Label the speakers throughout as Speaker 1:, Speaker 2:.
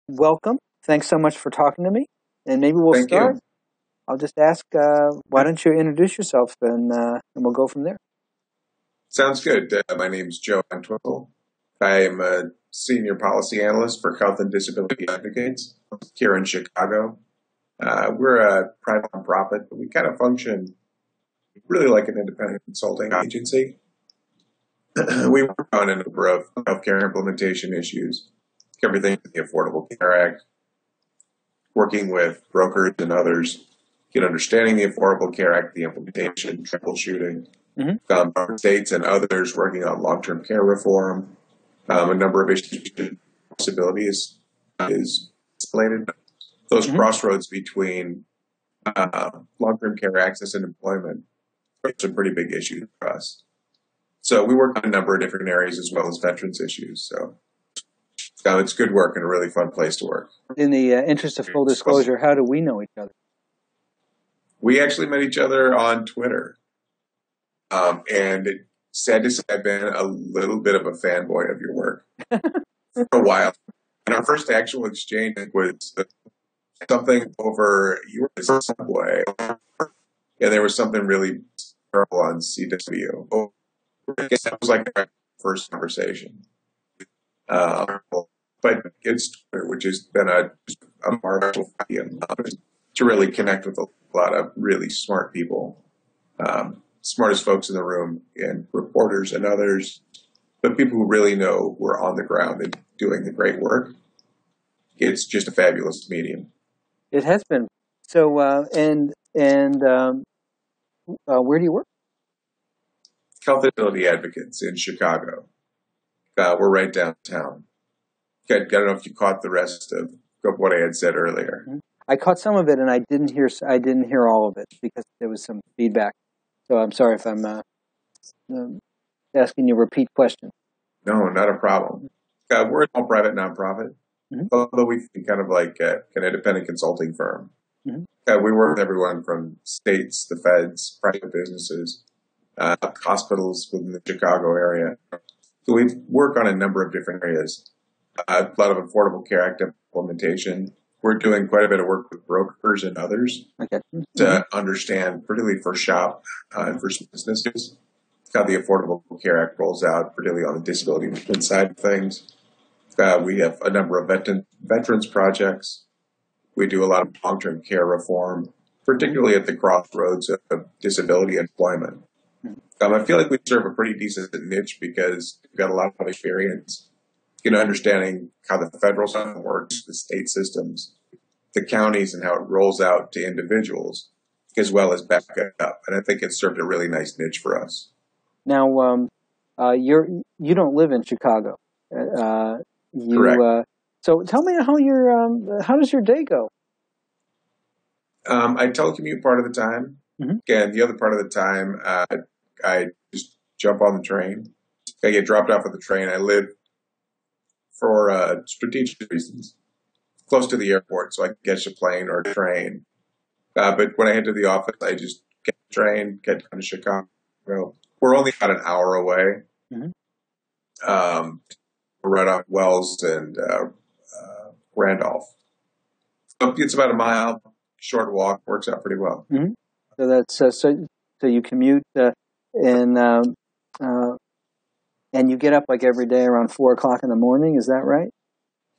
Speaker 1: welcome. Thanks so much for talking to me. And maybe we'll
Speaker 2: Thank
Speaker 1: start.
Speaker 2: you.
Speaker 1: I'll just ask, why don't you introduce yourself and we'll go from there.
Speaker 2: Sounds good. My name is Joe Entwisle. I am a senior policy analyst for health and disability advocates here in Chicago. We're a private nonprofit, but we kind of function really like an independent consulting agency. We work on a number of healthcare implementation issues, everything from the Affordable Care Act, working with brokers and others, understanding the Affordable Care Act, the implementation, troubleshooting, states and others working on long-term care reform. A number of issues, possibilities is escalated. Those crossroads between long-term care access and employment are some pretty big issues for us. So we work on a number of different areas as well as veterans issues. So it's good work and a really fun place to work.
Speaker 1: In the interest of full disclosure, how do we know each other?
Speaker 2: We actually met each other on Twitter. And sad to say, I've been a little bit of a fanboy of your work for a while. And our first actual exchange was something over, you were in the subway, and there was something really terrible on CW. I guess that was like our first conversation. But it's Twitter, which has been a marvel to really connect with a lot of really smart people. Smartest folks in the room, and reporters and others, but people who really know we're on the ground and doing the great work. It's just a fabulous medium.
Speaker 1: It has been. So, where do you work?
Speaker 2: Health and disability advocates in Chicago. We're right downtown. I don't know if you caught the rest of what I had said earlier.
Speaker 1: I caught some of it, and I didn't hear all of it because there was some feedback. So I'm sorry if I'm asking you a repeat question.
Speaker 2: No, not a problem. We're a small private nonprofit, although we kind of like an independent consulting firm. We work with everyone from states, the feds, private businesses, hospitals within the Chicago area. So we work on a number of different areas. A lot of Affordable Care Act implementation. We're doing quite a bit of work with brokers and others to understand, particularly for SHOP and for businesses, how the Affordable Care Act rolls out, particularly on the disability management side of things. We have a number of veterans projects. We do a lot of long-term care reform, particularly at the crossroads of disability and employment. I feel like we serve a pretty decent niche because we've got a lot of experience understanding how the federal system works, the state systems, the counties, and how it rolls out to individuals, as well as back it up. And I think it's served a really nice niche for us.
Speaker 1: Now, you don't live in Chicago.
Speaker 2: Correct.
Speaker 1: So tell me how does your day go?
Speaker 2: I telecommute part of the time. And the other part of the time, I just jump on the train. I get dropped off at the train. I live for strategic reasons, close to the airport, so I can catch a plane or a train. But when I head to the office, I just get the train, get down to Chicago. We're only about an hour away. We're right off Wells and Randolph. So it's about a mile, short walk, works out pretty well.
Speaker 1: So that's so you commute and you get up like every day around 4:00 in the morning. Is that right?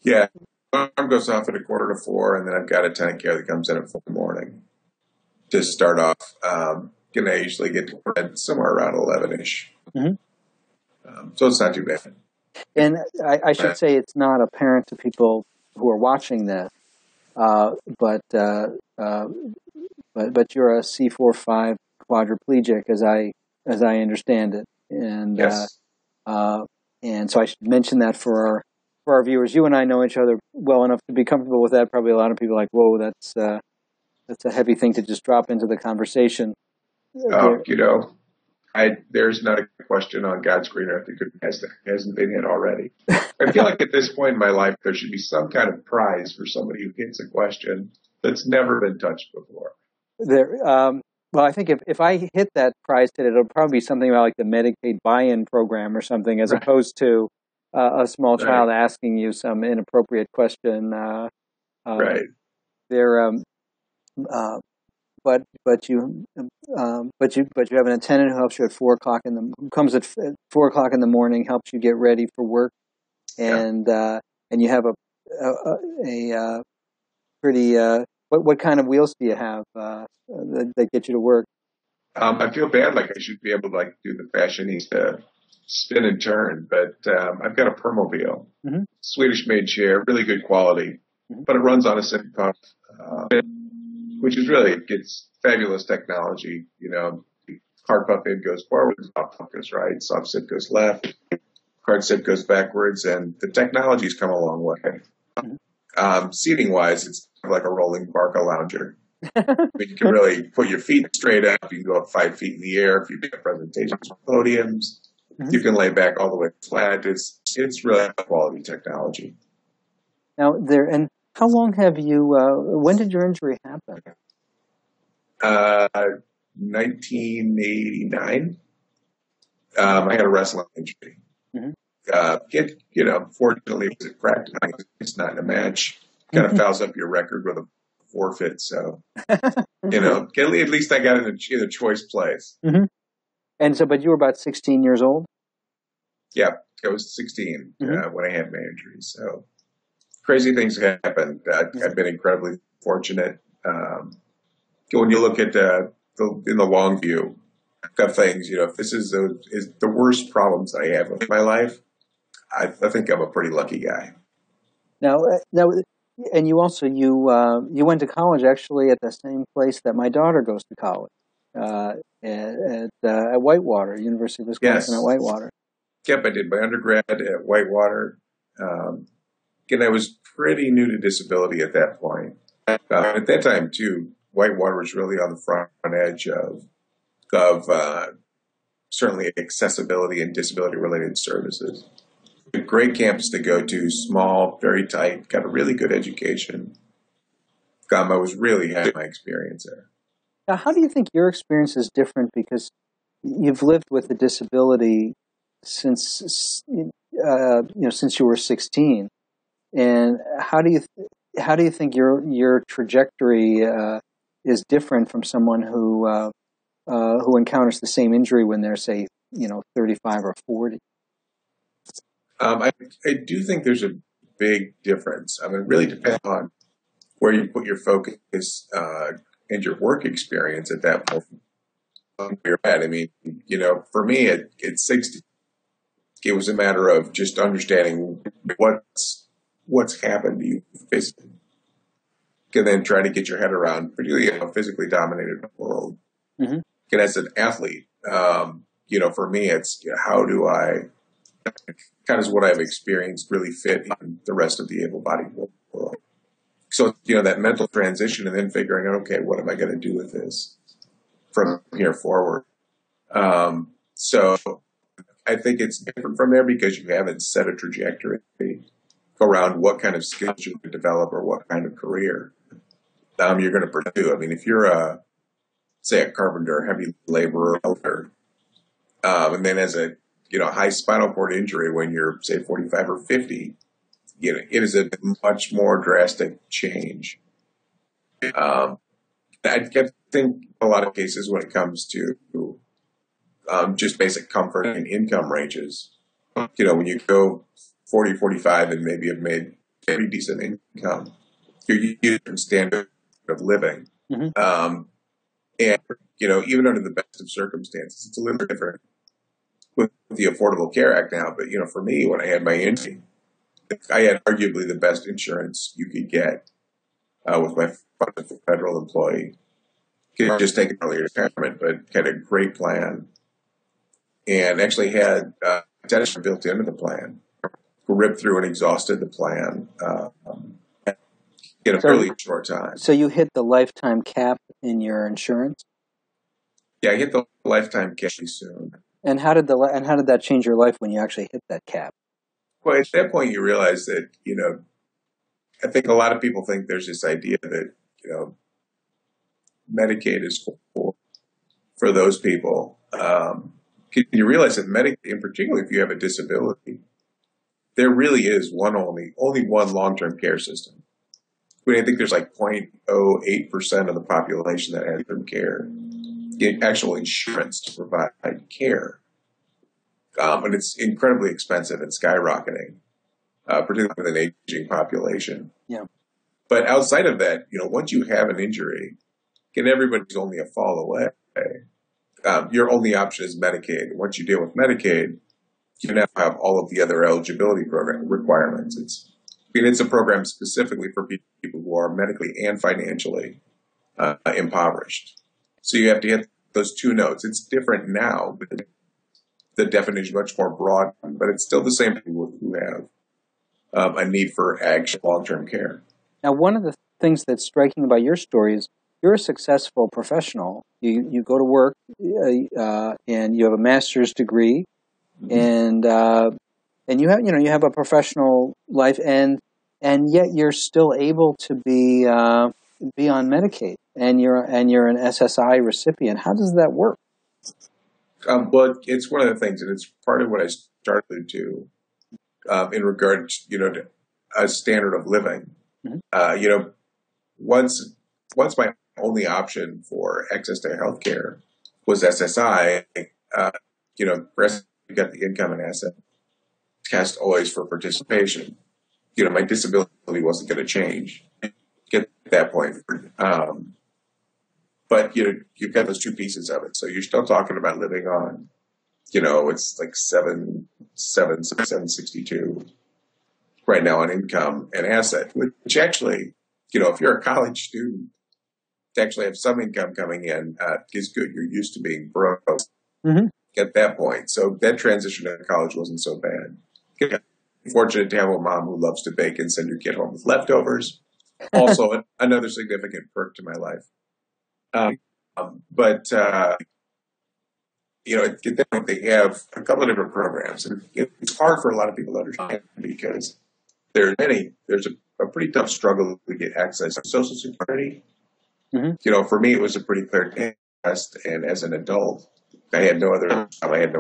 Speaker 2: Yeah. Alarm goes off at 3:45, and then I've got a tenant care that comes in at 4 in the morning to start off. I usually get to bed somewhere around 11-ish. So it's not too bad.
Speaker 1: And I should say it's not apparent to people who are watching this, but you're a C4-5 quadriplegic, as I understand it, and
Speaker 2: yes.
Speaker 1: And so I should mention that for our viewers. You and I know each other well enough to be comfortable with that. Probably a lot of people are like, whoa, that's a heavy thing to just drop into the conversation.
Speaker 2: There's not a question on God's green earth that hasn't been hit already. I feel like at this point in my life, there should be some kind of prize for somebody who hits a question that's never been touched before.
Speaker 1: Well, I think if I hit that prize today, it'll probably be something about like the Medicaid buy-in program or something, as opposed to a small child asking you some inappropriate question.
Speaker 2: Right.
Speaker 1: They're but you have an attendant who helps you at 4 o'clock who comes at 4 o'clock in the morning, helps you get ready for work, and you have a pretty what kind of wheels do you have that get you to work?
Speaker 2: I feel bad, like I should be able to like do the fashionista spin and turn, but I've got a Permobile, Swedish made chair, really good quality, but it runs on a sip pump, which is really, it's fabulous technology. You know, hard puff in goes forward, soft puff goes right, soft sip goes left, hard sip goes backwards, and the technology's come a long way. Seating wise, it's like a rolling Barca lounger. You can really put your feet straight up. You can go up 5 feet in the air if you do presentations or podiums. You can lay back all the way flat. It's really high quality technology.
Speaker 1: Now and how long have you? When did your injury happen?
Speaker 2: 1989. I had a wrestling injury. Fortunately, it was a practice. It's not in a match. Kind of fouls up your record with a forfeit. So, at least I got in a choice place.
Speaker 1: And so, but you were about 16 years old?
Speaker 2: Yeah, I was 16 when I had my injury. So crazy things happened. I've been incredibly fortunate. When you look at in the long view of things, if this is the worst problems I have with my life, I think I'm a pretty lucky guy.
Speaker 1: Now, and you also you went to college actually at the same place that my daughter goes to college, at Whitewater, University of Wisconsin at Whitewater.
Speaker 2: Yep, I did my undergrad at Whitewater. Again, I was pretty new to disability at that point. At that time, too, Whitewater was really on the front edge of certainly accessibility and disability-related services. A great campus to go to, small, very tight, got a really good education. I was really happy with my experience there.
Speaker 1: Now, how do you think your experience is different? Because you've lived with a disability since you were 16, and how do you think your trajectory is different from someone who encounters the same injury when they're, say, 35 or 40?
Speaker 2: I do think there's a big difference. I mean, it really depends on where you put your focus and your work experience at that point. You're at. I mean, for me at 60, it was a matter of just understanding what's happened to you physically, and then try to get your head around, particularly in a physically dominated world. And as an athlete, for me, it's how do I kind of what I've experienced really fit in the rest of the able-bodied world. So, that mental transition and then figuring out, okay, what am I going to do with this from here forward? So I think it's different from there because you haven't set a trajectory around what kind of skills you can develop or what kind of career you're going to pursue. I mean, if you're say a carpenter, heavy laborer, and then as a high spinal cord injury when you're, say, 45 or 50, it is a much more drastic change. I think a lot of cases when it comes to just basic comfort and income ranges, when you go 40, 45 and maybe have made pretty decent income, you're used to a standard of living. And, even under the best of circumstances, it's a little different with the Affordable Care Act now. But, for me, when I had my injury, I had arguably the best insurance you could get with my federal employee. Could just take an early retirement, but had a great plan and actually had dentistry built into the plan. Ripped through and exhausted the plan in a fairly short time.
Speaker 1: So you hit the lifetime cap in your insurance?
Speaker 2: Yeah, I hit the lifetime cap soon.
Speaker 1: And how did that change your life when you actually hit that cap?
Speaker 2: Well, at that point, you realize that, I think a lot of people think there's this idea that, Medicaid is for those people. You realize that Medicaid, in particular, if you have a disability, there really is only one long-term care system. I mean, I think there's like 0.08% of the population that has long-term care, actual insurance to provide care. And it's incredibly expensive and skyrocketing, particularly with an aging population.
Speaker 1: Yeah.
Speaker 2: But outside of that, once you have an injury, and everybody's only a fall away, your only option is Medicaid. Once you deal with Medicaid, you now have all of the other eligibility program requirements. It's a program specifically for people who are medically and financially impoverished. So you have to hit those two notes. It's different now, but the definition is much more broad, but it's still the same people who have a need for actual long-term care.
Speaker 1: Now, one of the things that's striking about your story is you're a successful professional. You go to work and you have a master's degree, and you have a professional life, and yet you're still able to be on Medicaid, and you're an SSI recipient. How does that work?
Speaker 2: Well, it's one of the things, and it's part of what I started to in regard to a standard of living. Mm-hmm. Once my only option for access to health care was SSI, you got the income and asset test always for participation. My disability wasn't going to change at that point. But you've got those two pieces of it. So you're still talking about living on, it's like 762 right now on income and asset, which actually, if you're a college student, to actually have some income coming in is good. You're used to being broke at that point. So that transition to college wasn't so bad. Fortunate to have a mom who loves to bake and send your kid home with leftovers. Also, another significant perk to my life. But at that point, they have a couple of different programs. And it's hard for a lot of people to understand because there's a pretty tough struggle to get access to Social Security. Mm-hmm. For me, it was a pretty clear test. And as an adult, I had no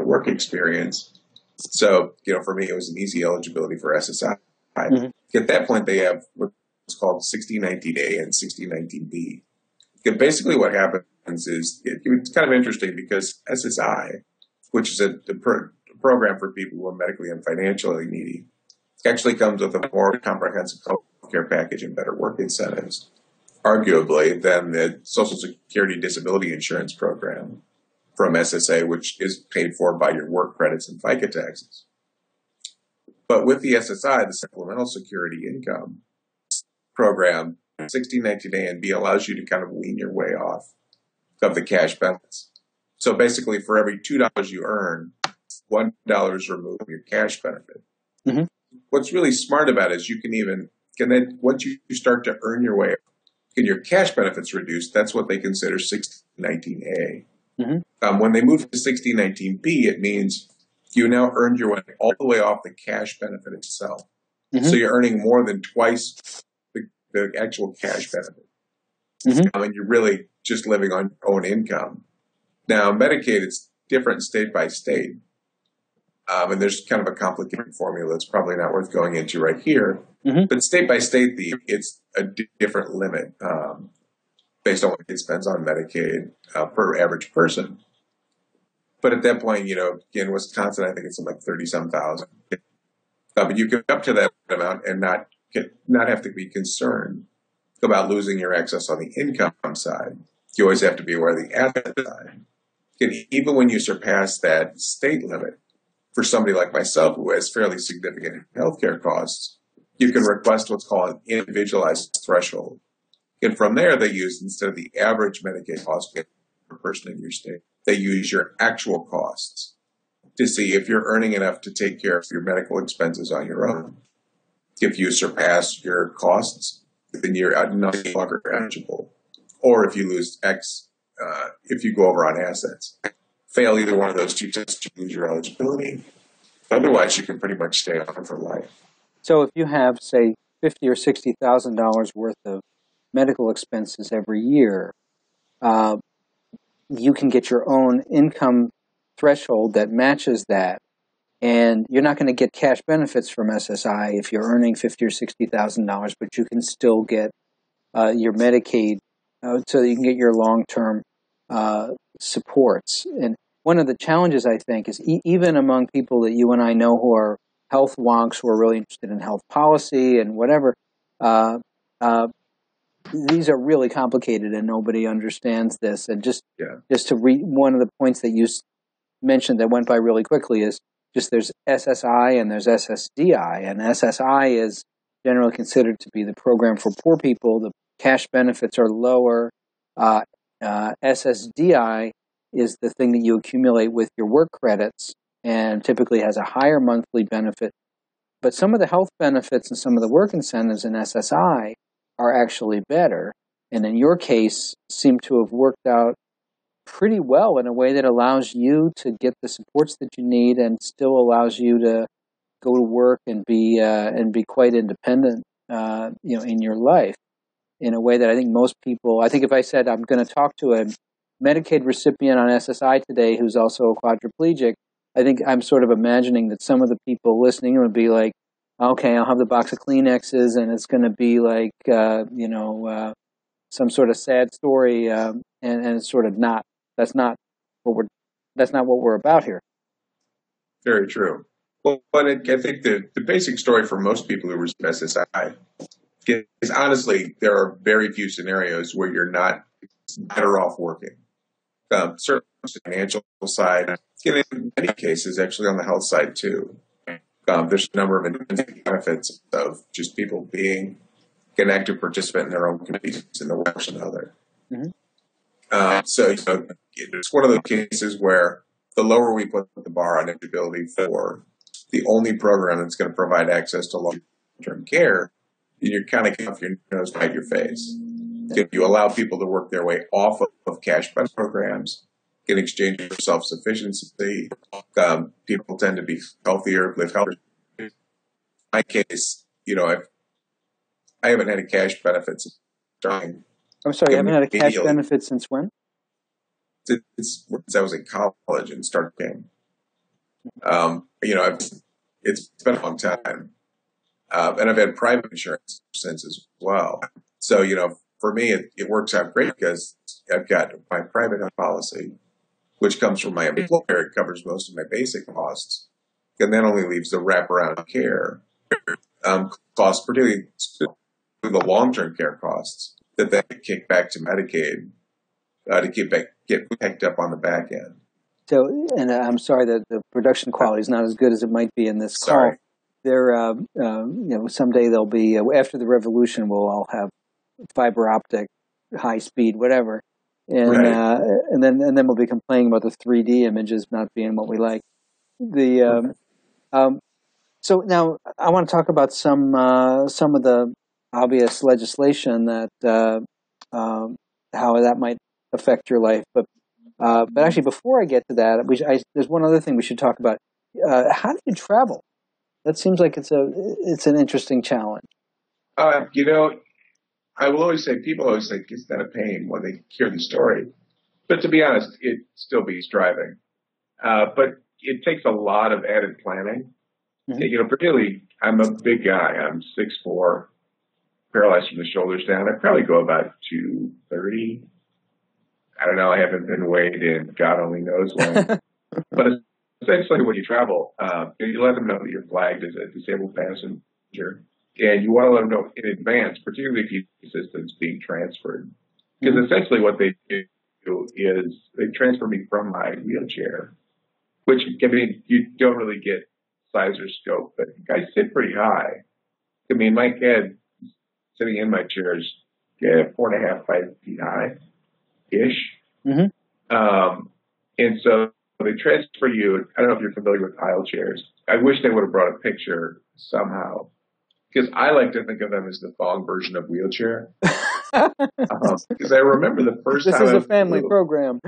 Speaker 2: work experience. So, for me, it was an easy eligibility for SSI. Mm-hmm. At that point, they have what's called 1619A and 1619B. Basically, what happens is it's kind of interesting because SSI, which is a program for people who are medically and financially needy, actually comes with a more comprehensive health care package and better work incentives, arguably, than the Social Security Disability Insurance Program from SSA, which is paid for by your work credits and FICA taxes. But with the SSI, the Supplemental Security Income Program, 1619A and B allows you to kind of wean your way off of the cash benefits. So basically, for every $2 you earn, $1 is removed from your cash benefit. Mm-hmm. What's really smart about it is once you start to earn your way, get your cash benefits reduced. That's what they consider 1619A. Mm-hmm. When they move to 1619B, it means you now earned your way all the way off the cash benefit itself. Mm-hmm. So you're earning more than twice the actual cash benefit. Mm-hmm. And you're really just living on your own income. Now, Medicaid, it's different state by state. And there's kind of a complicated formula that's probably not worth going into right here. Mm-hmm. But state by state, it's a different limit based on what it spends on Medicaid per average person. But at that point, in Wisconsin, I think it's like 30-some thousand. But you get up to that amount and not have to be concerned about losing your access on the income side. You always have to be aware of the asset side. And even when you surpass that state limit, for somebody like myself who has fairly significant healthcare costs, you can request what's called an individualized threshold. And from there, they use, instead of the average Medicaid cost per person in your state, they use your actual costs to see if you're earning enough to take care of your medical expenses on your own. If you surpass your costs, then you're no longer eligible. Or if you lose X, if you go over on assets. Fail either one of those two tests, you lose your eligibility. Otherwise, you can pretty much stay on for life.
Speaker 1: So if you have, say, $50,000 or $60,000 worth of medical expenses every year, you can get your own income threshold that matches that, and you're not going to get cash benefits from SSI if you're earning $50,000 or $60,000, but you can still get your Medicaid, so that you can get your long-term supports. And one of the challenges, I think, is even among people that you and I know who are health wonks, who are really interested in health policy and whatever, these are really complicated and nobody understands this. And just to read one of the points that you mentioned that went by really quickly is just there's SSI and there's SSDI, and SSI is generally considered to be the program for poor people. The cash benefits are lower. SSDI is the thing that you accumulate with your work credits and typically has a higher monthly benefit. But some of the health benefits and some of the work incentives in SSI are actually better, and in your case seem to have worked out pretty well in a way that allows you to get the supports that you need and still allows you to go to work and be quite independent, in your life, in a way that I think most people. I think if I said I'm going to talk to a Medicaid recipient on SSI today who's also a quadriplegic, I think I'm sort of imagining that some of the people listening would be like, okay, I'll have the box of Kleenexes and it's going to be like, some sort of sad story, and it's sort of not. That's not what we're about here.
Speaker 2: Very true. Well, but I think the basic story for most people who receive SSI is honestly there are very few scenarios where you're not better off working. Certainly on the financial side, in many cases, actually on the health side too. There's a number of intrinsic benefits of just people being an active participant in their own communities in the works of another. Mm-hmm. So it's one of those cases where the lower we put the bar on eligibility for the only program that's going to provide access to long-term care, you're kind of getting off your nose right your face. If you allow people to work their way off of cash benefit programs in exchange for self-sufficiency, people tend to be healthier, live healthier. In my case, I haven't had a cash benefit since starting.
Speaker 1: I'm sorry, you haven't had a cash benefit since when?
Speaker 2: Since I was in college and started paying. It's been a long time. And I've had private insurance since as well. So, for me, it works out great because I've got my private health policy, which comes from my employer. It covers most of my basic costs. And then only leaves the wraparound care costs, particularly the long-term care costs that they kick back to Medicaid to get picked up on the back end.
Speaker 1: So, and I'm sorry that the production quality is not as good as it might be in this
Speaker 2: call.
Speaker 1: There, someday there'll be after the revolution, we'll all have fiber optic, high speed, whatever, and
Speaker 2: right.
Speaker 1: and then we'll be complaining about the 3D images not being what we like. So now I want to talk about some of the obvious legislation that how that might affect your life, but actually before I get to that, there's one other thing we should talk about. How do you travel? That seems like it's an interesting challenge.
Speaker 2: I will always say, people always think it's not a pain when they hear the story. But to be honest, it still beats driving. But it takes a lot of added planning. Mm-hmm. Particularly, I'm a big guy. I'm 6'4", paralyzed from the shoulders down. I probably go about 230. I don't know. I haven't been weighed in God only knows when. But essentially, when you travel, you let them know that you're flagged as a disabled passenger. And you want to let them know in advance, particularly if you have assistance being transferred. Because essentially what they do is they transfer me from my wheelchair, which, you don't really get size or scope, but I sit pretty high. My head sitting in my chair is 4.5, 5 feet high-ish. Mm-hmm. And so they transfer you. I don't know if you're familiar with aisle chairs. I wish they would have brought a picture somehow. Because I like to think of them as the thong version of wheelchair. Because I remember the first time.
Speaker 1: This is a family program.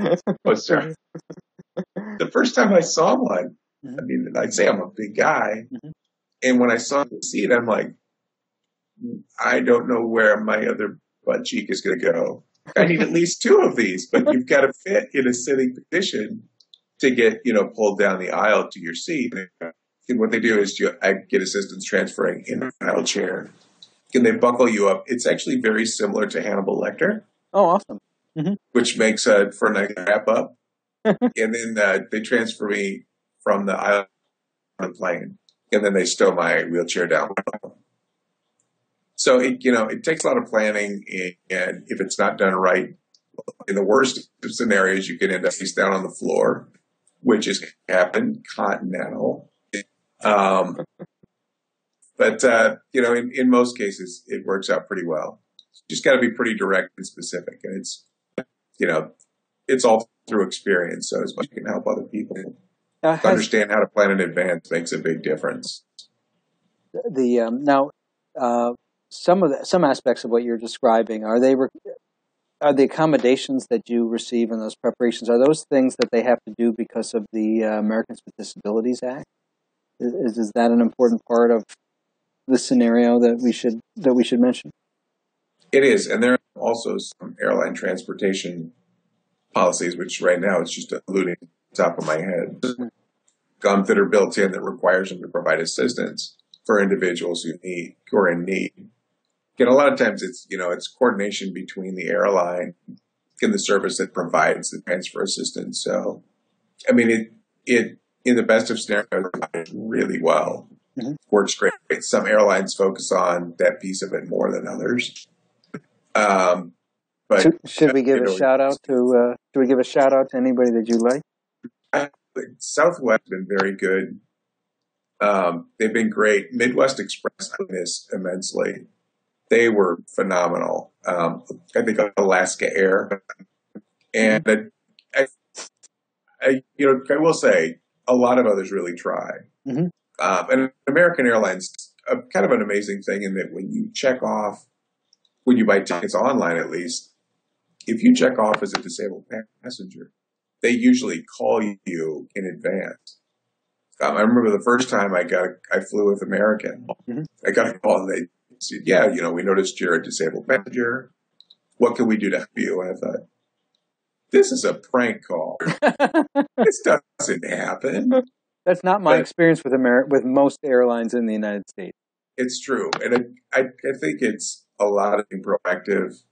Speaker 2: Oh, sorry. The first time I saw one, I'd say I'm a big guy. Mm-hmm. And when I saw the seat, I'm like, I don't know where my other butt cheek is going to go. I need at least 2 of these, but you've got to fit in a sitting position to get, pulled down the aisle to your seat. And what they do is I get assistance transferring in a metal chair. And they buckle you up. It's actually very similar to Hannibal Lecter.
Speaker 1: Oh, awesome. Mm-hmm.
Speaker 2: Which makes for a nice wrap up. And then they transfer me from the island plane. And then they stow my wheelchair down. So, it takes a lot of planning. And if it's not done right, in the worst of scenarios, you can end up face down on the floor, which has happened continental. But in most cases, it works out pretty well. You just got to be pretty direct and specific. And it's all through experience. So as much as you can help other people understand how to plan in advance makes a big difference.
Speaker 1: Some aspects of what you're describing, are the accommodations that you receive in those preparations, are those things that they have to do because of the Americans with Disabilities Act? Is that an important part of the scenario that we should mention?
Speaker 2: It is, and there are also some airline transportation policies, which right now it's just alluding to the top of my head, that are built in that requires them to provide assistance for individuals who are in need. And a lot of times it's coordination between the airline and the service that provides the transfer assistance. So, I mean, it in the best of scenarios really well. Mm-hmm. Works great. Some airlines focus on that piece of it more than others. But
Speaker 1: should we give a shout out to? Should we give a shout out to anybody that you like?
Speaker 2: Southwest has been very good. They've been great. Midwest Express I miss immensely. They were phenomenal. I think Alaska Air, and I will say a lot of others really try. Mm-hmm. And American Airlines, kind of an amazing thing in that when you buy tickets online at least, if you check off as a disabled passenger, they usually call you in advance. I remember the first time I flew with American. Mm-hmm. I got a call and they said, "Yeah, we noticed you're a disabled passenger. What can we do to help you?" And I thought, this is a prank call. This doesn't happen.
Speaker 1: That's not my experience with most airlines in the United States.
Speaker 2: It's true. And I think it's a lot of being proactive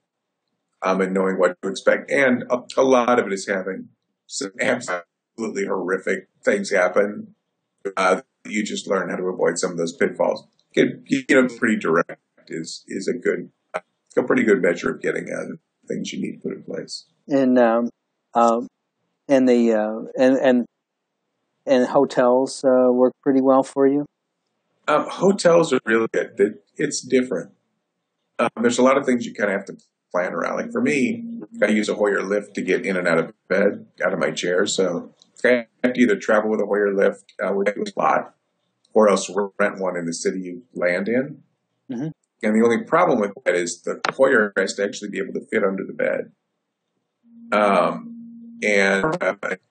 Speaker 2: and knowing what to expect. And a lot of it is having some absolutely horrific things happen. You just learn how to avoid some of those pitfalls. Pretty direct is a pretty good measure of getting at things you need to put in place.
Speaker 1: And hotels work pretty well for you?
Speaker 2: Hotels are really good. It's different. There's a lot of things you kind of have to plan around. Like for me, I use a Hoyer lift to get in and out of bed, out of my chair. So I have to either travel with a Hoyer lift, which is a lot, or else rent one in the city you land in. Mm-hmm. And the only problem with that is the Hoyer has to actually be able to fit under the bed.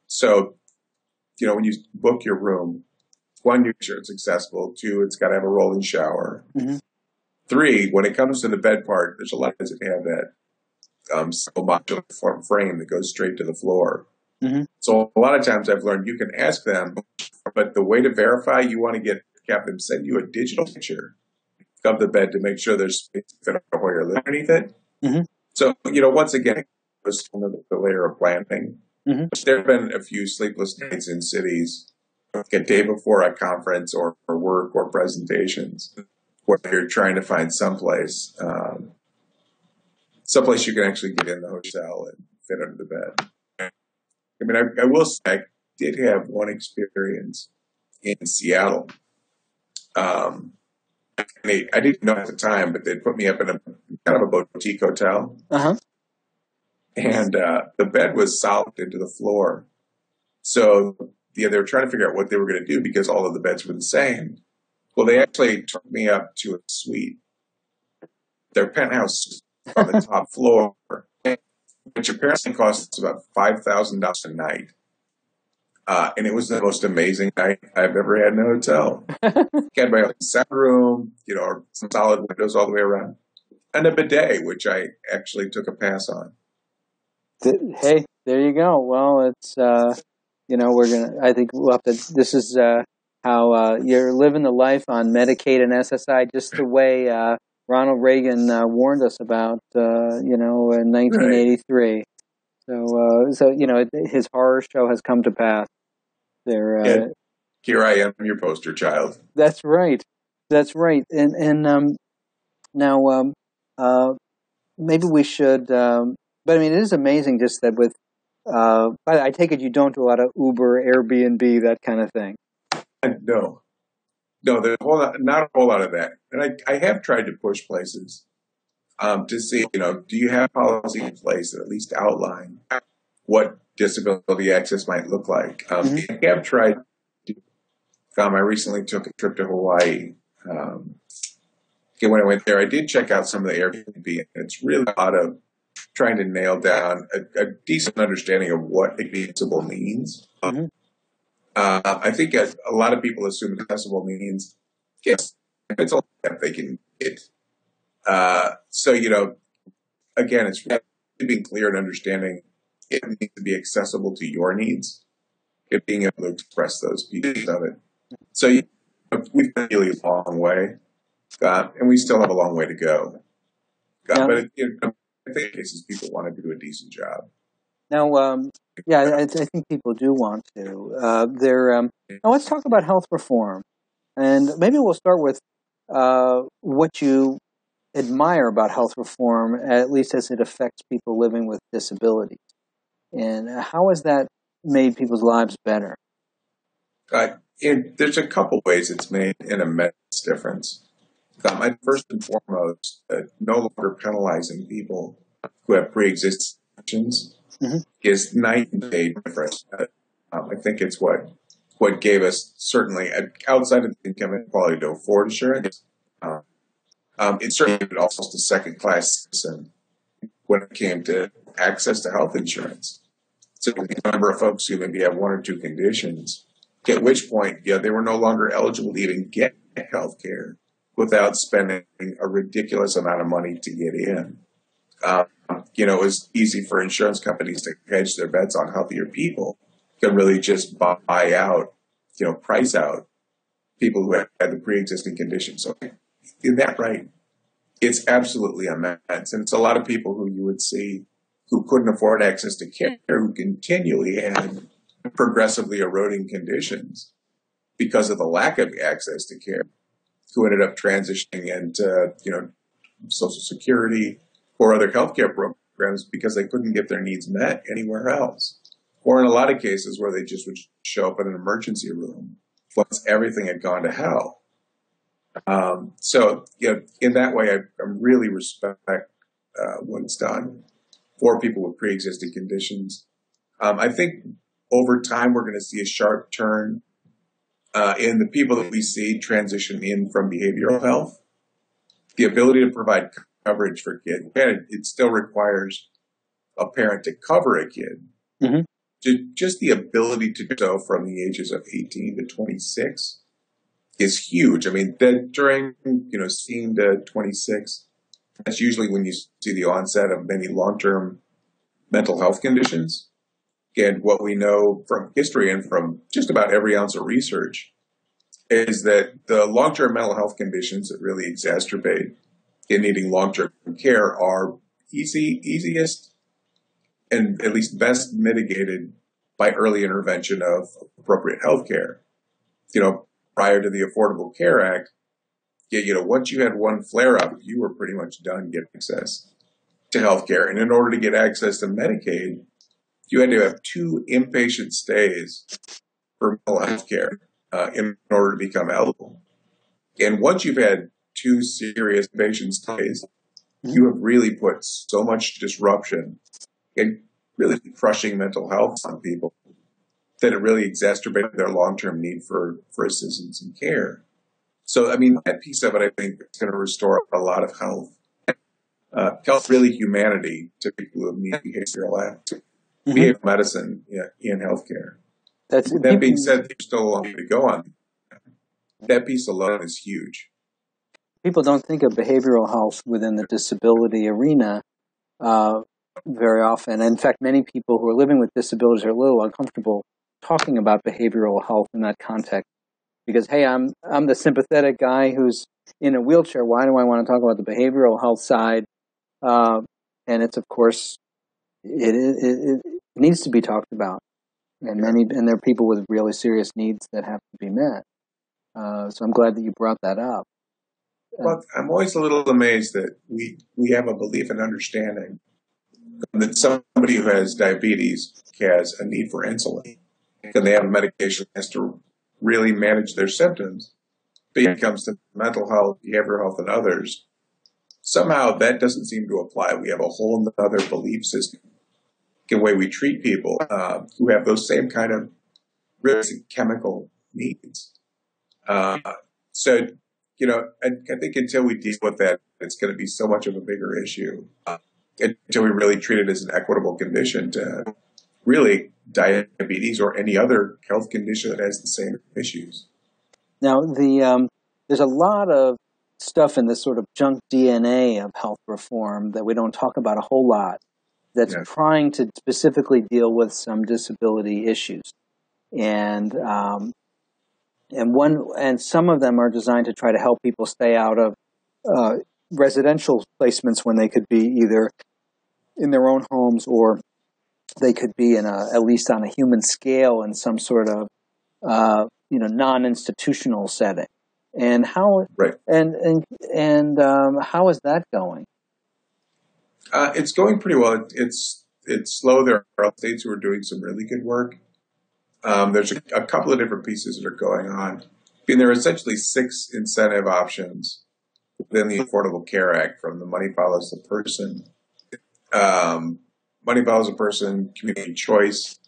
Speaker 2: So when you book your room, one, make sure it's accessible. Two, it's got to have a rolling shower. Mm-hmm. Three, when it comes to the bed part, there's a lot of things that have that modular frame that goes straight to the floor. Mm-hmm. So a lot of times I've learned you can ask them, but the way to verify, you want to have them send you a digital picture of the bed to make sure there's space to fit a Hoyer lift underneath it. Mm-hmm. So, once again, it's the layer of planning. Mm-hmm. There have been a few sleepless nights in cities a day before a conference or work or presentations where you're trying to find someplace you can actually get in the hotel and fit under the bed. I mean, I will say I did have one experience in Seattle. I didn't know at the time, but they put me up in a kind of a boutique hotel. Uh-huh. And the bed was solid into the floor. So they were trying to figure out what they were going to do because all of the beds were the same. Well, they actually took me up to a suite. Their penthouse on the top floor, which apparently costs about $5,000 a night. And it was the most amazing night I've ever had in a hotel. Had my own sound room, some solid windows all the way around, and a bidet, which I actually took a pass on.
Speaker 1: Hey, there you go. Well, it's I think we'll have to. This is how you're living the life on Medicaid and SSI, just the way Ronald Reagan warned us about, in 1983. Right. So his horror show has come to pass.
Speaker 2: There, here I am, your poster child.
Speaker 1: That's right. That's right. And now maybe we should. But I mean, it is amazing just that with. I take it you don't do a lot of Uber, Airbnb, that kind of thing.
Speaker 2: No, there's not a whole lot of that. And I have tried to push places to see, do you have policy in place that at least outline what disability access might look like? I have tried. I recently took a trip to Hawaii. When I went there, I did check out some of the Airbnb, and it's really a lot of trying to nail down a decent understanding of what accessible means. I think a lot of people assume accessible means, yes, it's all that they can get. So, again, it's really being clear and understanding it needs to be accessible to your needs, it being able to express those pieces of it. So we've come a really long way, and we still have a long way to go. But I think in cases people want to do a decent job.
Speaker 1: Now, I think people do want to. Now let's talk about health reform, and maybe we'll start with what you admire about health reform, at least as it affects people living with disabilities, and how has that made people's lives better?
Speaker 2: There's a couple ways it's made an immense difference. First and foremost, no longer penalizing people who have pre-existing conditions is night and day different. I think it's what gave us, certainly outside of the income inequality to afford insurance, it certainly made almost a second-class citizen when it came to access to health insurance. So a number of folks who maybe have one or two conditions, at which point, they were no longer eligible to even get health care without spending a ridiculous amount of money to get in. It was easy for insurance companies to hedge their bets on healthier people, could really just buy out, price out people who had the pre-existing conditions. So in that right, it's absolutely immense. And it's a lot of people who you would see who couldn't afford access to care, who continually had progressively eroding conditions because of the lack of access to care, who ended up transitioning into, Social Security or other healthcare programs because they couldn't get their needs met anywhere else. Or in a lot of cases where they just would show up in an emergency room once everything had gone to hell. So, in that way, I really respect what it's done for people with pre-existing conditions. I think over time, we're going to see a sharp turn in the people that we see transition in from behavioral health. The ability to provide coverage for kids, it still requires a parent to cover a kid. Just the ability to do so from the ages of 18 to 26 is huge. I mean, that during, seeing to 26, that's usually when you see the onset of many long-term mental health conditions. And what we know from history and from just about every ounce of research is that the long-term mental health conditions that really exacerbate in needing long-term care are easiest and at least best mitigated by early intervention of appropriate health care. Prior to the Affordable Care Act, once you had one flare-up, you were pretty much done getting access to health care. And in order to get access to Medicaid, you had to have 2 inpatient stays for mental health care in order to become eligible. And once you've had 2 serious inpatient stays, you have really put so much disruption and really crushing mental health on people that it really exacerbated their long-term need for assistance and care. So, that piece of it, I think, is going to restore a lot of health. Really humanity to people who need behavioral medicine in healthcare. That being said, there's still a long way to go on. That piece alone is huge.
Speaker 1: People don't think of behavioral health within the disability arena very often. In fact, many people who are living with disabilities are a little uncomfortable talking about behavioral health in that context because, hey, I'm the sympathetic guy who's in a wheelchair. Why do I want to talk about the behavioral health side? And it's, of course, it needs to be talked about. And there are people with really serious needs that have to be met. So I'm glad that you brought that up.
Speaker 2: Well, I'm always a little amazed that we have a belief and understanding that somebody who has diabetes has a need for insulin, and they have a medication that has to really manage their symptoms. But when it comes to mental health, behavioral health, and others, somehow that doesn't seem to apply. We have a whole other belief system, the way we treat people who have those same kind of basic chemical needs. So, I think until we deal with that, it's going to be so much of a bigger issue. Until we really treat it as an equitable condition to really diabetes or any other health condition that has the same issues.
Speaker 1: Now, there's a lot of stuff in this sort of junk DNA of health reform that we don't talk about a whole lot that's trying to specifically deal with some disability issues. And some of them are designed to try to help people stay out of residential placements when they could be either in their own homes or they could be at least on a human scale in some sort of non-institutional setting. And how how is that going?
Speaker 2: It's going pretty well. It's slow. There are states who are doing some really good work. There's a couple of different pieces that are going on. There are essentially 6 incentive options within the Affordable Care Act, from the Money Follows the Person, Money Follows the Person, Community Choice,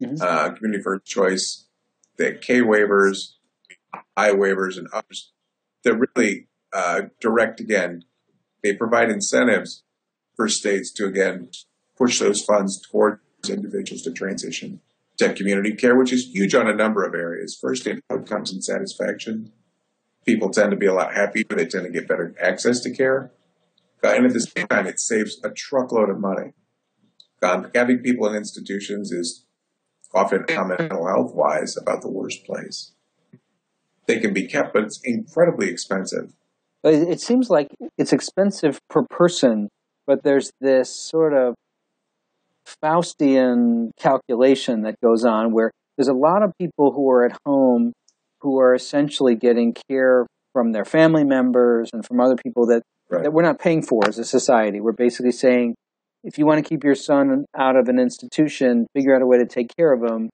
Speaker 2: Community First Choice, the K waivers, I waivers, and others that really direct, again, they provide incentives for states to, again, push those funds towards individuals to transition to community care, which is huge on a number of areas. First, in outcomes and satisfaction. People tend to be a lot happier. They tend to get better access to care. And at the same time, it saves a truckload of money. Having people in institutions is often, mental health-wise, about the worst place. They can be kept, but it's incredibly expensive.
Speaker 1: It seems like it's expensive per person, but there's this sort of Faustian calculation that goes on where there's a lot of people who are at home who are essentially getting care from their family members and from other people that we're not paying for as a society. We're basically saying, if you want to keep your son out of an institution, figure out a way to take care of him.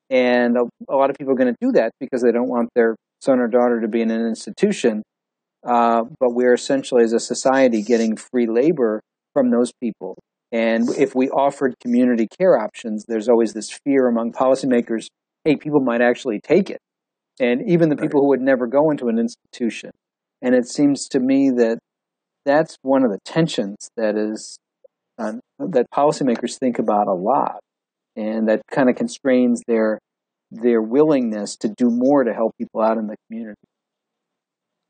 Speaker 1: And a lot of people are going to do that because they don't want their son or daughter to be in an institution. But we're essentially, as a society, getting free labor from those people. And if we offered community care options, there's always this fear among policymakers, hey, people might actually take it. And even the people who would never go into an institution. And it seems to me that that's one of the tensions that is that policymakers think about a lot, and that kind of constrains their willingness to do more to help people out in the community.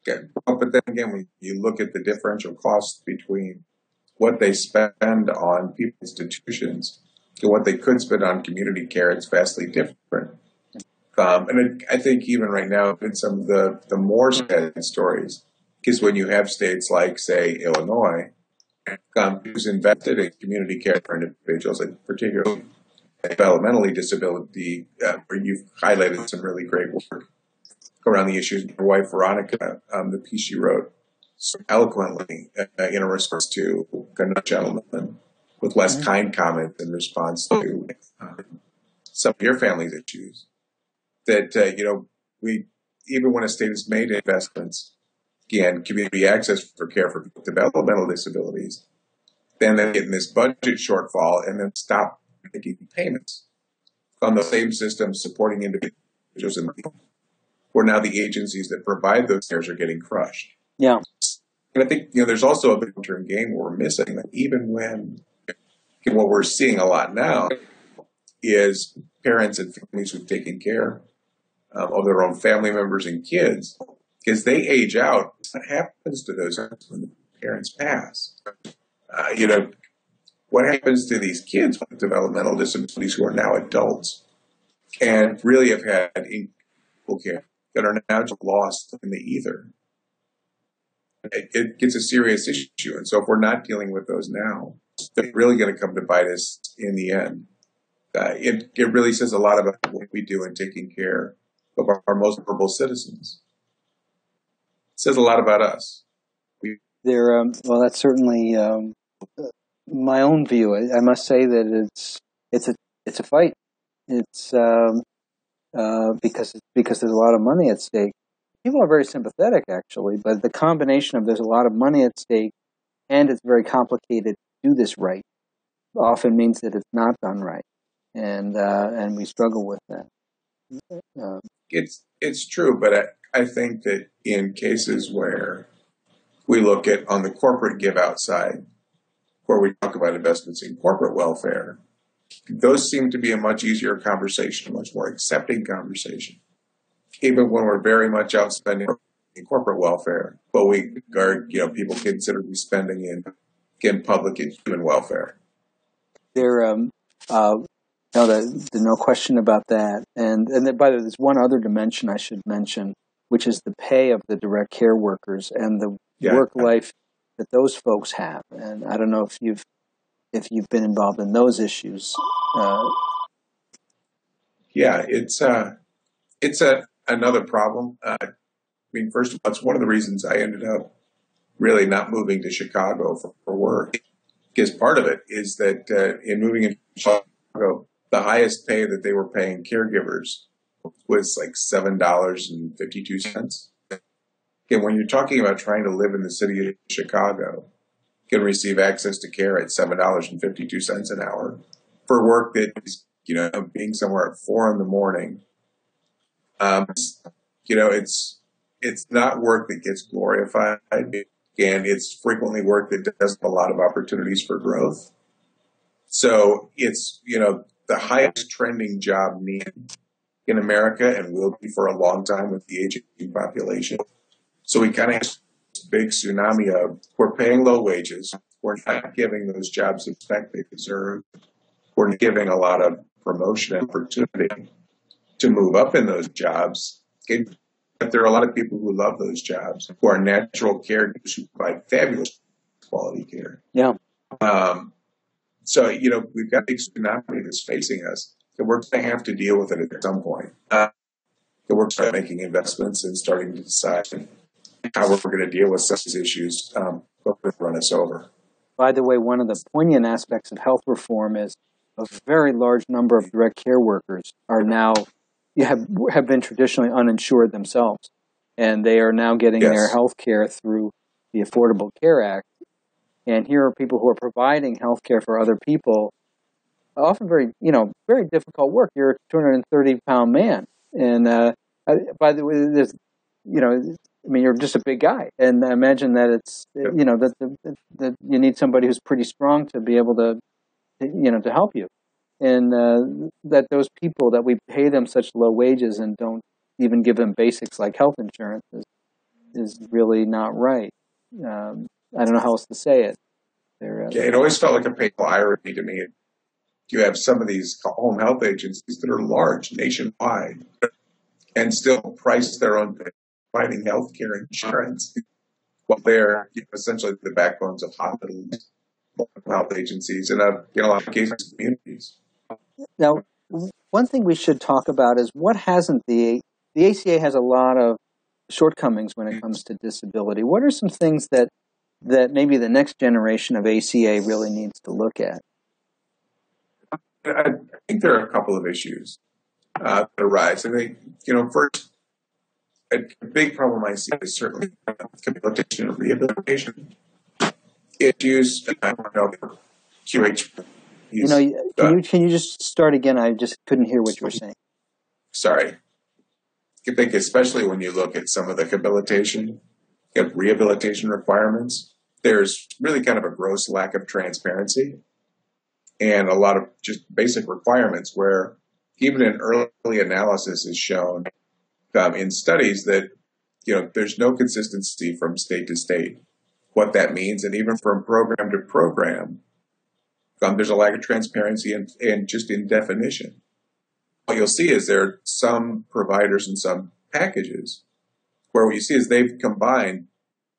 Speaker 2: Okay. But then again, when you look at the differential costs between what they spend on people's institutions and what they could spend on community care, it's vastly different. And I think even right now, in some of the more sad stories, is when you have states like, say, Illinois, who's invested in community care for individuals, and particularly developmentally disability, where you've highlighted some really great work around the issues. Your wife, Veronica, the piece she wrote so eloquently in a response to another gentleman with less kind comments in response to some of your family's issues. That, we, even when a state has made investments in community access for care for developmental disabilities, then they get in this budget shortfall and then stop making payments on the same system supporting individuals in the where now the agencies that provide those cares are getting crushed.
Speaker 1: Yeah.
Speaker 2: And I think, there's also a big long-term game we're missing, that even when what we're seeing a lot now is parents and families who've taken care of their own family members and kids, because they age out. What happens to those when the parents pass? What happens to these kids with developmental disabilities who are now adults and really have had equal care? that are now just lost in the ether. It gets a serious issue. And so if we're not dealing with those now, they're really going to come to bite us in the end. It really says a lot about what we do in taking care of our most vulnerable citizens. It says a lot about us.
Speaker 1: Well, that's certainly my own view. I must say that it's a fight. It's because there's a lot of money at stake. People are very sympathetic, actually, but the combination of there's a lot of money at stake and it's very complicated to do this right often means that it's not done right, and we struggle with that.
Speaker 2: It's true, but I think that in cases where we look at on the corporate give out side, where we talk about investments in corporate welfare, those seem to be a much easier conversation, a much more accepting conversation, even when we're very much out spending in corporate welfare, but we are, people consider we spending in public and human welfare.
Speaker 1: There's no question about that. And then, by the way, there's one other dimension I should mention, which is the pay of the direct care workers and the work life that those folks have. And I don't know if you've been involved in those issues.
Speaker 2: It's another problem. First of all, it's one of the reasons I ended up really not moving to Chicago for work. Because part of it is that in moving into Chicago, the highest pay that they were paying caregivers was like $7.52. Again, when you're talking about trying to live in the city of Chicago, you can receive access to care at $7.52 an hour for work that is, being somewhere at 4 a.m. It's not work that gets glorified, and it's frequently work that doesn't have a lot of opportunities for growth. So it's, the highest trending job need in America and will be for a long time with the aging population. So we kind of have this big tsunami of we're paying low wages. We're not giving those jobs the respect they deserve. We're not giving a lot of promotion and opportunity to move up in those jobs. But there are a lot of people who love those jobs, who are natural caregivers who provide fabulous quality care.
Speaker 1: Yeah.
Speaker 2: So, we've got a big tsunami that's facing us, and we're going to have to deal with it at some point. We're going to start making investments and starting to decide how we're going to deal with such issues before they run us over.
Speaker 1: By the way, one of the poignant aspects of health reform is a very large number of direct care workers are now have been traditionally uninsured themselves, and they are now getting their health care through the Affordable Care Act. And here are people who are providing health care for other people, often very difficult work. You're a 230-pound man, and by the way, there's, you're just a big guy, and I imagine that it's, that you need somebody who's pretty strong to be able to, to help you. And that those people that we pay them such low wages and don't even give them basics like health insurance is really not right. I don't know how else to say it.
Speaker 2: It always felt like a painful irony to me. You have some of these home health agencies that are large nationwide and still price their own providing health care insurance while they're essentially the backbones of hospitals, health agencies, and in a lot of cases, communities.
Speaker 1: Now, one thing we should talk about is what hasn't the ACA has a lot of shortcomings when it comes to disability. What are some things that maybe the next generation of ACA really needs to look at?
Speaker 2: I think there are a couple of issues that arise. I think, first, a big problem I see is certainly rehabilitation and rehabilitation issues. I don't know for QH.
Speaker 1: Can you just start again? I just couldn't hear what you were saying.
Speaker 2: Sorry. I think especially when you look at some of the rehabilitation requirements, there's really kind of a gross lack of transparency and a lot of just basic requirements where even an early analysis is shown in studies that, there's no consistency from state to state what that means. And even from program to program, there's a lack of transparency and just in definition. What you'll see is there are some providers and some packages, where what you see is they've combined,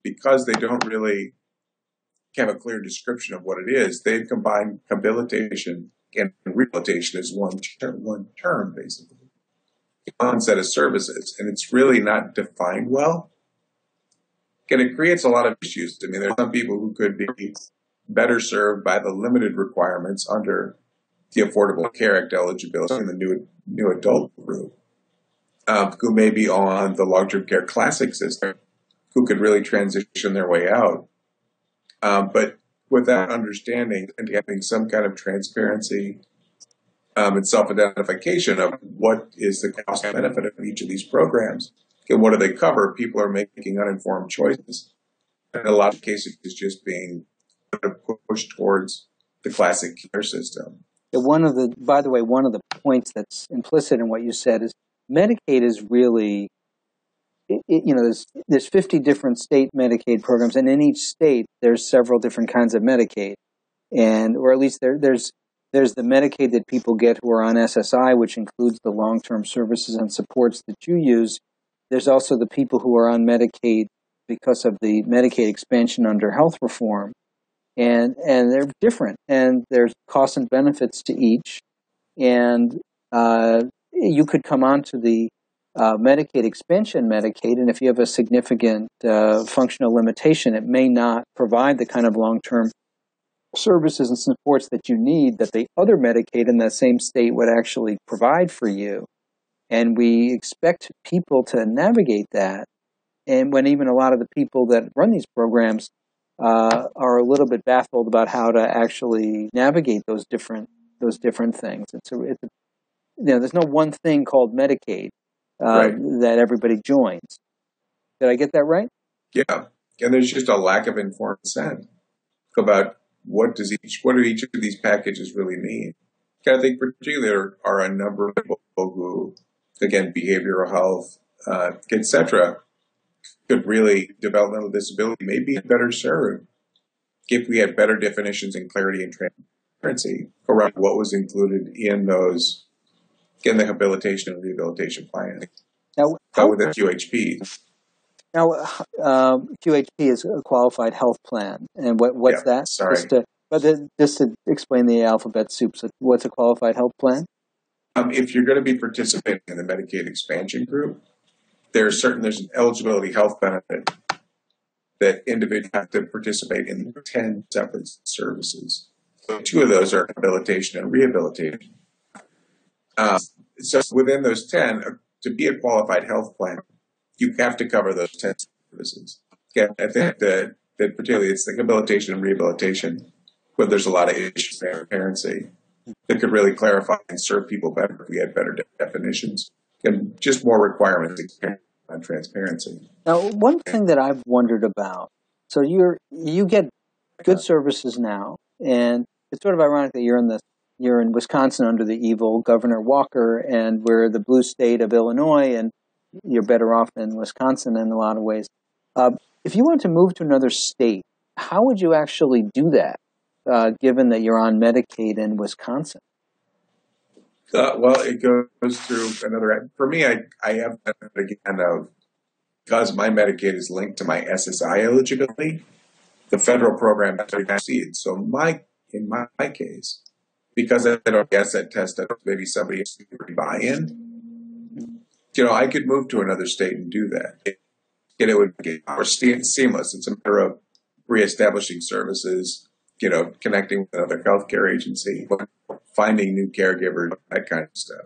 Speaker 2: because they don't really have a clear description of what it is, they've combined habilitation and rehabilitation as one term, basically. One set of services, and it's really not defined well. And it creates a lot of issues. I mean, there's some people who could be better served by the limited requirements under the Affordable Care Act eligibility in the new adult group, who may be on the long-term care classic system, who could really transition their way out. But without understanding and having some kind of transparency and self-identification of what is the cost and benefit of each of these programs and what do they cover, people are making uninformed choices. And in a lot of cases, it's just being pushed towards the classic care system.
Speaker 1: By the way, one of the points that's implicit in what you said is Medicaid is really, there's 50 different state Medicaid programs, and in each state there's several different kinds of Medicaid, or at least there's the Medicaid that people get who are on SSI, which includes the long-term services and supports that you use. There's also the people who are on Medicaid because of the Medicaid expansion under health reform. And they're different, and there's costs and benefits to each. And you could come onto the Medicaid expansion Medicaid, and if you have a significant functional limitation, it may not provide the kind of long-term services and supports that you need that the other Medicaid in that same state would actually provide for you. And we expect people to navigate that. And when even a lot of the people that run these programs are a little bit baffled about how to actually navigate those different things. There's no one thing called Medicaid that everybody joins. Did I get that right?
Speaker 2: Yeah, and there's just a lack of informed consent about what do each of these packages really mean. I think particularly there are a number of people who, again, behavioral health, etc., could really, developmental disability may be better served if we had better definitions and clarity and transparency around what was included in those, in the habilitation and rehabilitation plan.
Speaker 1: Now,
Speaker 2: with the QHP.
Speaker 1: Now, QHP is a qualified health plan, and what's that?
Speaker 2: Sorry.
Speaker 1: Just to explain the alphabet soup. So, what's a qualified health plan?
Speaker 2: If you're going to be participating in the Medicaid expansion group, there's an eligibility health benefit that individuals have to participate in 10 separate services. So 2 of those are habilitation and rehabilitation. So within those 10, to be a qualified health plan, you have to cover those 10 services. Yeah, I think that particularly it's the habilitation and rehabilitation, where there's a lot of issues of transparency that could really clarify and serve people better if we had better definitions and just more requirements on transparency.
Speaker 1: Now, one thing that I've wondered about, so you get good services now, and it's sort of ironic that you're in Wisconsin under the evil Governor Walker, and we're the blue state of Illinois, and you're better off in Wisconsin in a lot of ways. If you wanted to move to another state, how would you actually do that, given that you're on Medicaid in Wisconsin?
Speaker 2: Well, it goes through another. For me, I have again of because my Medicaid is linked to my SSI eligibility. The federal program proceeds. So in my case, because I don't guess that test, maybe somebody has to buy in. I could move to another state and do that. It would be more seamless. It's a matter of reestablishing services, connecting with another healthcare agency, finding new caregivers, that kind of stuff.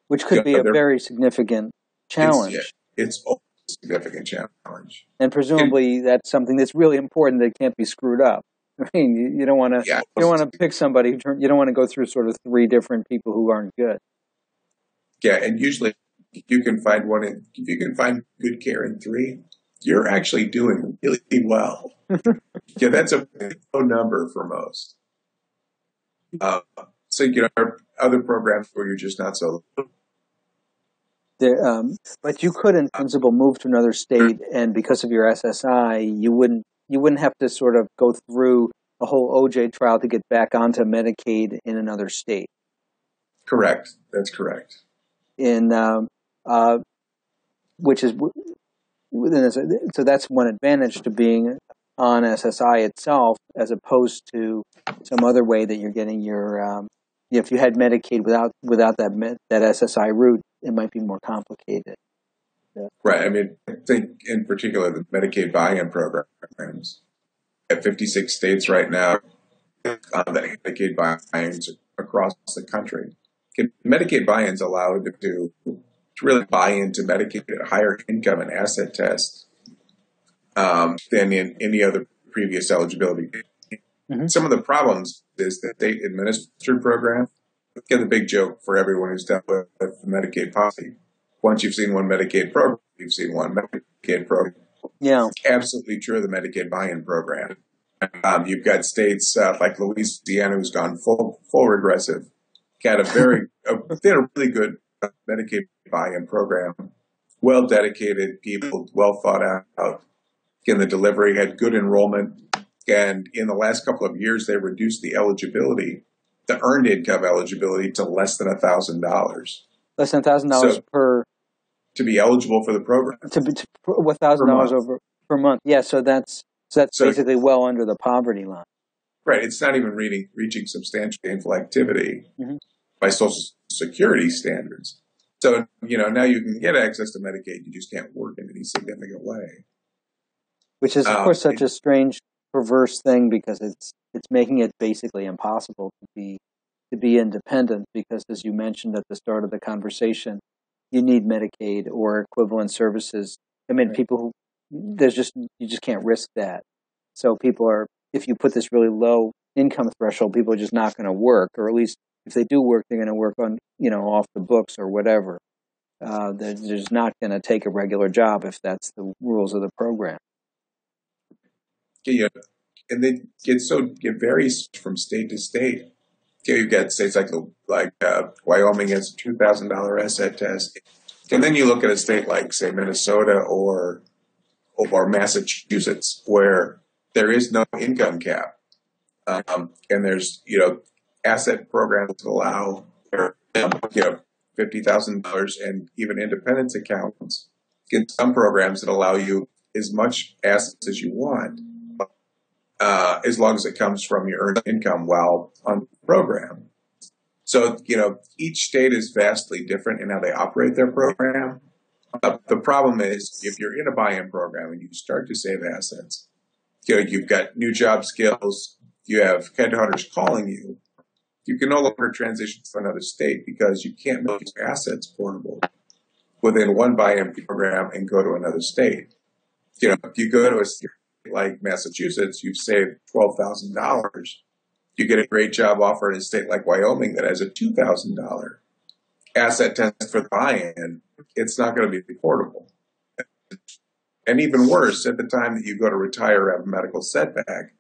Speaker 1: Which could be a very significant challenge.
Speaker 2: It's a significant challenge.
Speaker 1: And presumably that's something that's really important that can't be screwed up. I mean, you don't want to. You don't want to pick somebody. You don't want to go through sort of 3 different people who aren't good. Yeah,
Speaker 2: and usually, if you can find good care in 3, you're actually doing really well. That's a low number for most. So other programs where you're just not so.
Speaker 1: But you could, in principle, move to another state, and because of your SSI, you wouldn't have to sort of go through a whole OJ trial to get back onto Medicaid in another state.
Speaker 2: Correct. That's correct.
Speaker 1: which is so that's one advantage to being on SSI itself, as opposed to some other way that you're getting your. If you had Medicaid without that SSI route, it might be more complicated. Yeah.
Speaker 2: Right. I mean, I think in particular the Medicaid buy-in programs at 56 states right now that Medicaid buy-ins across the country. Medicaid buy-ins allow them to really buy into Medicaid at a higher income and asset test than in any other previous eligibility. Mm-hmm. Some of the problems is that state administered program. Get the big joke for everyone who's dealt with the Medicaid policy. Once you've seen one Medicaid program, you've seen one Medicaid program.
Speaker 1: Yeah,
Speaker 2: it's absolutely true of the Medicaid buy-in program. You've got states like Louisiana who's gone full regressive. Got a really good Medicaid buy-in program. Well dedicated people, well thought out. Again, the delivery had good enrollment. And in the last couple of years, they reduced the eligibility, the earned income eligibility, to less than $1,000.
Speaker 1: Less than $1,000 per
Speaker 2: to be eligible for the program.
Speaker 1: To $1,000 per month. Yeah, so that's basically well under the poverty line.
Speaker 2: Right. It's not even reaching substantial gainful activity by Social Security standards. So, now you can get access to Medicaid. You just can't work in any significant way.
Speaker 1: Which is, of course, such a strange, perverse thing, because it's making it basically impossible to be independent, because, as you mentioned at the start of the conversation, you need Medicaid or equivalent services. I mean, right. You just can't risk that. So if you put this really low income threshold, people are just not going to work, or at least if they do work, they're going to work on, off the books or whatever. They're just not going to take a regular job if that's the rules of the program.
Speaker 2: Yeah, and they it varies from state to state. You've got states like Wyoming has a $2,000 asset test, and then you look at a state like, say, Minnesota or Massachusetts, where there is no income cap, and there's asset programs that allow $50,000 and even independence accounts. Get some programs that allow you as much assets as you want, as long as it comes from your earned income while on the program. So, each state is vastly different in how they operate their program. The problem is, if you're in a buy-in program and you start to save assets, you've got new job skills, you have headhunters calling you, you can no longer transition to another state because you can't make your assets portable within one buy-in program and go to another state. If you go to a state like Massachusetts, you've saved $12,000. You get a great job offer in a state like Wyoming that has a $2,000 asset test for the buy-in. It's not going to be portable. And even worse, at the time that you go to retire or have a medical setback,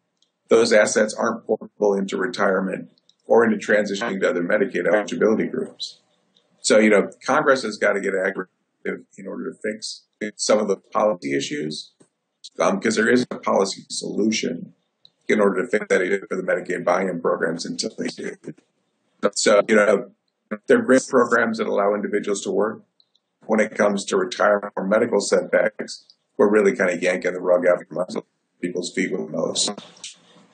Speaker 2: those assets aren't portable into retirement or into transitioning to other Medicaid eligibility groups. So, Congress has got to get aggressive in order to fix some of the policy issues, because there isn't a policy solution in order to fix that for the Medicaid buy-in programs until they do. So, they're great programs that allow individuals to work. When it comes to retirement or medical setbacks, we're really kind of yanking the rug out from people's feet with most.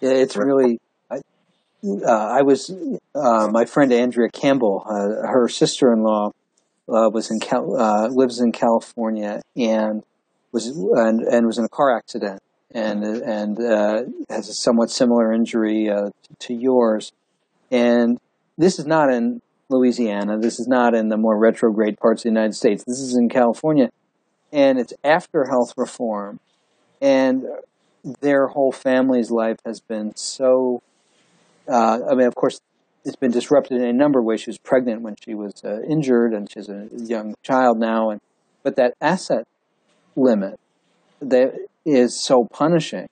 Speaker 1: Yeah, it's really. My friend Andrea Campbell, her sister-in-law, lives in California and was in a car accident and has a somewhat similar injury to yours. And this is not in Louisiana. This is not in the more retrograde parts of the United States. This is in California, and it's after health reform, and their whole family's life has been so. Of course, it's been disrupted in a number of ways. She was pregnant when she was injured, and she's a young child now. But that asset limit that is so punishing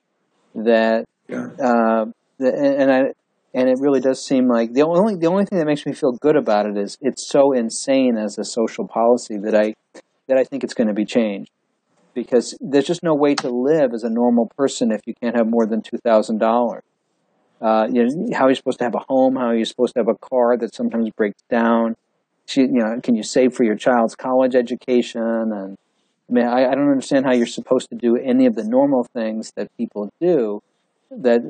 Speaker 1: that, and it really does seem like the only thing that makes me feel good about it is it's so insane as a social policy that I think it's going to be changed, because there's just no way to live as a normal person if you can't have more than $2,000. How are you supposed to have a home? How are you supposed to have a car that sometimes breaks down? Can you save for your child's college education? I mean, I don't understand how you're supposed to do any of the normal things that people do. That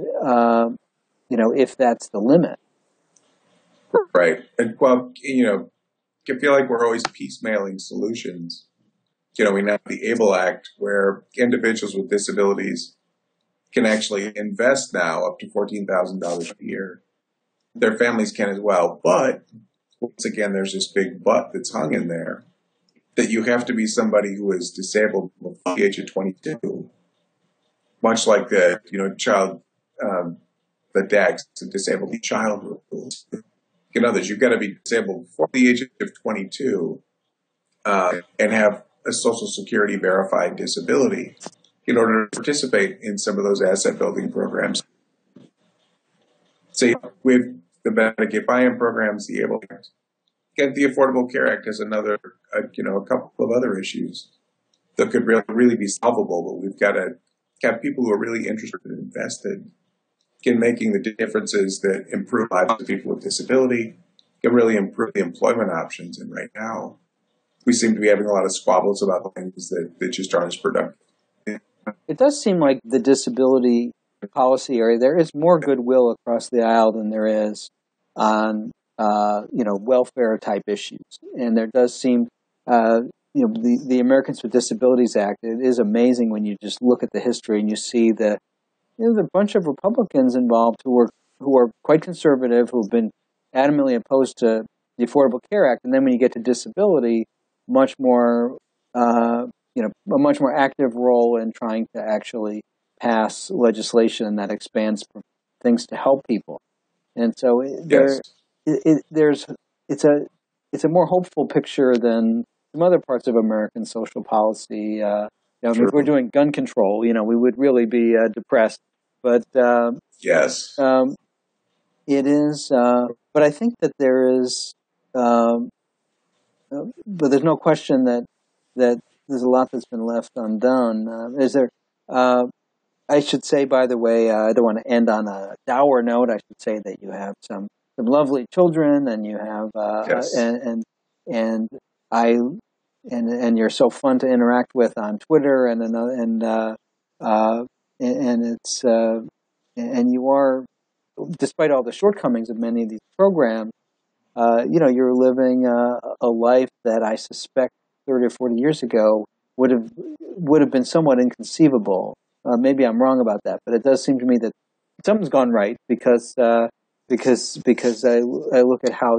Speaker 1: if that's the limit.
Speaker 2: Right. And well, I feel like we're always piecemealing solutions. We now have the ABLE Act, where individuals with disabilities can actually invest now up to $14,000 a year. Their families can as well. But once again, there's this big but that's hung in there, that you have to be somebody who is disabled before the age of 22, much like the the DACs, the Disabled Child Rules. Others, you've got to be disabled before the age of 22 and have a Social Security verified disability in order to participate in some of those asset building programs. So with the Medicaid buy-in programs, the ABLE Act, the Affordable Care Act has a couple of other issues that could really be solvable, but we've got to have people who are really interested and invested in making the differences that improve lives of people with disability, can really improve the employment options. And right now, we seem to be having a lot of squabbles about things that just aren't as productive.
Speaker 1: It does seem like the disability policy area, there is more goodwill across the aisle than there is on welfare type issues. And there does seem the Americans with Disabilities Act, it is amazing when you just look at the history and you see there's a bunch of Republicans involved who are quite conservative, who've been adamantly opposed to the Affordable Care Act, and then when you get to disability, much more a much more active role in trying to actually pass legislation that expands things to help people. And so it's a more hopeful picture than some other parts of American social policy. If we're doing gun control, we would really be depressed. But
Speaker 2: yes,
Speaker 1: it is. But I think that there is. But there's no question that there's a lot that's been left undone. Is there? I should say, by the way, I don't want to end on a dour note. I should say that you have some lovely children, and you have
Speaker 2: yes.
Speaker 1: and you're so fun to interact with on Twitter, and it's and you are, despite all the shortcomings of many of these programs, you're living a life that I suspect 30 or 40 years ago would have been somewhat inconceivable. Maybe I'm wrong about that, but it does seem to me that something's gone right because I look at how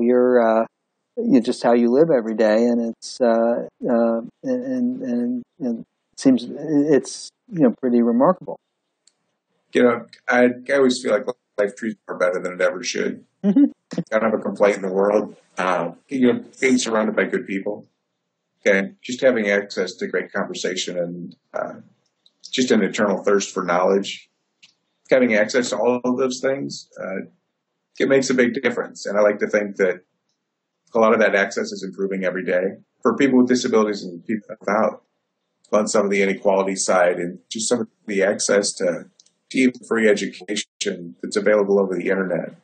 Speaker 1: just how you live every day, and it's and it seems it's pretty remarkable.
Speaker 2: I always feel like life treats me better than it ever should.
Speaker 1: Mm-hmm.
Speaker 2: I don't have a complaint in the world. Being surrounded by good people, and just having access to great conversation and just an eternal thirst for knowledge. Having access to all of those things, it makes a big difference. And I like to think that a lot of that access is improving every day for people with disabilities and people without, on some of the inequality side, and just some of the access to even free education that's available over the internet.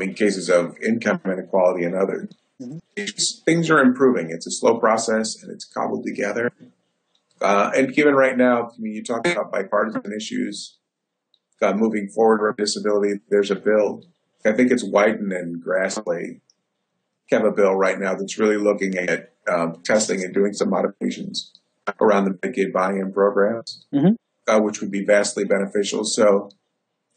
Speaker 2: In cases of income inequality and others. Mm-hmm. Things are improving. It's a slow process, and it's cobbled together. And given right now, you talk about bipartisan issues, moving forward with disability, there's a bill. I think it's Wyden and Grassley have a bill right now that's really looking at testing and doing some modifications around the Medicaid buy-in programs, mm-hmm. Which would be vastly beneficial. So,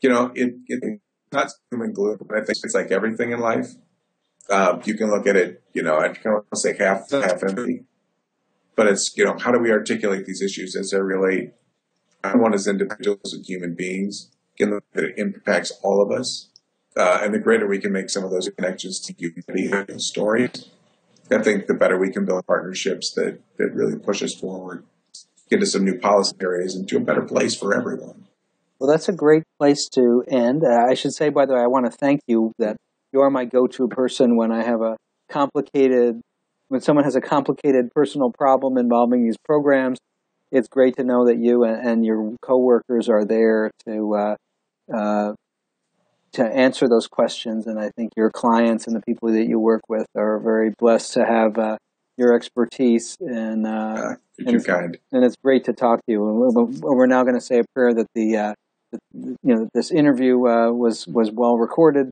Speaker 2: it's not doom and gloom, but I think it's like everything in life. You can look at it, I kind of say half empty, but it's, how do we articulate these issues as they relate, one as individuals and human beings, that it impacts all of us. And the greater we can make some of those connections to humanity and stories, I think the better we can build partnerships that really push us forward, get to some new policy areas and to a better place for everyone.
Speaker 1: Well, that's a great place to end. I should say, by the way, I want to thank you that you are my go-to person when I have when someone has a complicated personal problem involving these programs. It's great to know that you and your coworkers are there to answer those questions. And I think your clients and the people that you work with are very blessed to have your expertise, and it's great to talk to you. We're now going to say a prayer that this interview was well recorded,